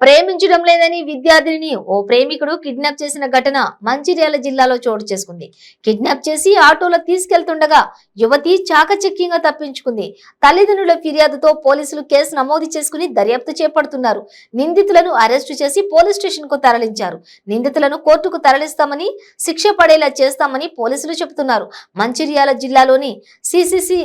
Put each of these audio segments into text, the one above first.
ప్రేమించడం లేదని విద్యార్థిని ఓ ప్రేమికుడు కిడ్నాప్ చేసిన ఘటన మంచిర్యాల జిల్లాలో చోటు చేసుకుంది. కిడ్నాప్ చేసి ఆటోలో తీసుకెళ్తుండగా యువతి చాకచక్యంగా తప్పించుకుంది. తల్లిదండ్రుల ఫిర్యాదుతో పోలీసులు కేసు నమోదు చేసుకుని దర్యాప్తు చేపడుతున్నారు. నిందితులను అరెస్టు చేసి పోలీస్ స్టేషన్ కు తరలించారు. నిందితులను కోర్టుకు తరలిస్తామని, శిక్ష పడేలా చేస్తామని పోలీసులు చెబుతున్నారు. మంచిర్యాల జిల్లాలోని సిసిసి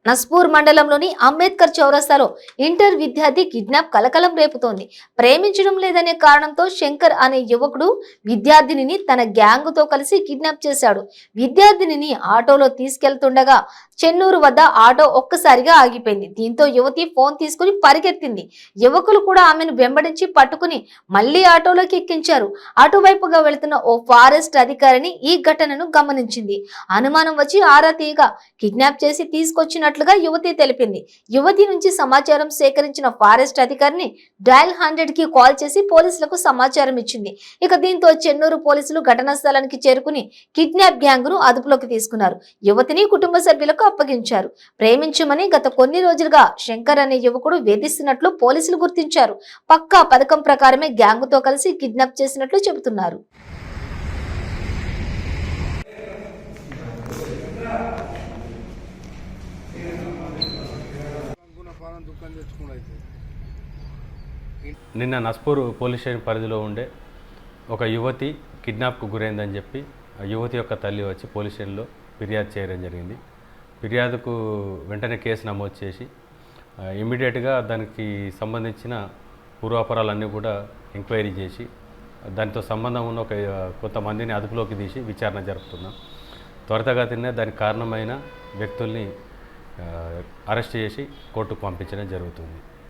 నస్పూర్ మండలంలోని అంబేద్కర్ చౌరస్తాలో ఇంటర్ విద్యార్థి కిడ్నాప్ కలకలం రేపుతోంది. ప్రేమించడం లేదనే కారణంతో శంకర్ అనే యువకుడు విద్యార్థినిని తన గ్యాంగుతో కలిసి కిడ్నాప్ చేశాడు. విద్యార్థినిని ఆటోలో తీసుకెళ్తుండగా చెన్నూరు వద్ద ఆటో ఒక్కసారిగా ఆగిపోయింది. దీంతో యువతి ఫోన్ తీసుకుని పరిగెత్తింది. యువకులు కూడా ఆమెను వెంబడించి పట్టుకుని మళ్లీ ఆటోలోకి ఎక్కించారు. అటువైపుగా వెళుతున్న ఓ ఫారెస్ట్ అధికారిని ఈ ఘటనను గమనించింది. అనుమానం వచ్చి ఆరా తీయగా కిడ్నాప్ చేసి తీసుకొచ్చినట్లుగా యువతి తెలిపింది. యువతి నుంచి సమాచారం సేకరించిన ఫారెస్ట్ అధికారిని డయల్ 100 కి కాల్ చేసి పోలీసులకు సమాచారం ఇచ్చింది. ఇక దీంతో చెన్నూరు పోలీసులు ఘటనా స్థలానికి చేరుకుని కిడ్నాప్ గ్యాంగ్ ను అదుపులోకి తీసుకున్నారు. యువతిని కుటుంబ సభ్యులకు అప్పగించారు. ప్రేమించమని గత కొన్ని రోజులుగా శంకర్ అనే యువకుడు వేధిస్తున్నట్లు పోలీసులు గుర్తించారు. పక్కా పథకం ప్రకారమే గ్యాంగ్ తో కలిసి కిడ్నాప్ చేసినట్లు చెబుతున్నారు. నిన్న నస్పూర్ పోలీస్ స్టేషన్ పరిధిలో ఉండే ఒక యువతి కిడ్నాప్కు గురైందని చెప్పి ఆ యువతి యొక్క తల్లి వచ్చి పోలీస్ స్టేషన్లో ఫిర్యాదు చేయడం జరిగింది. ఫిర్యాదుకు వెంటనే కేసు నమోదు చేసి ఇమ్మీడియట్గా దానికి సంబంధించిన పూర్వాపరాలన్నీ కూడా ఎంక్వైరీ చేసి దానితో సంబంధం ఉన్న కొంతమందిని అదుపులోకి తీసి విచారణ జరుపుతున్నాం. త్వరితగతినే దానికి కారణమైన వ్యక్తుల్ని అరెస్ట్ చేసి కోర్టుకు పంపించడం జరుగుతుంది.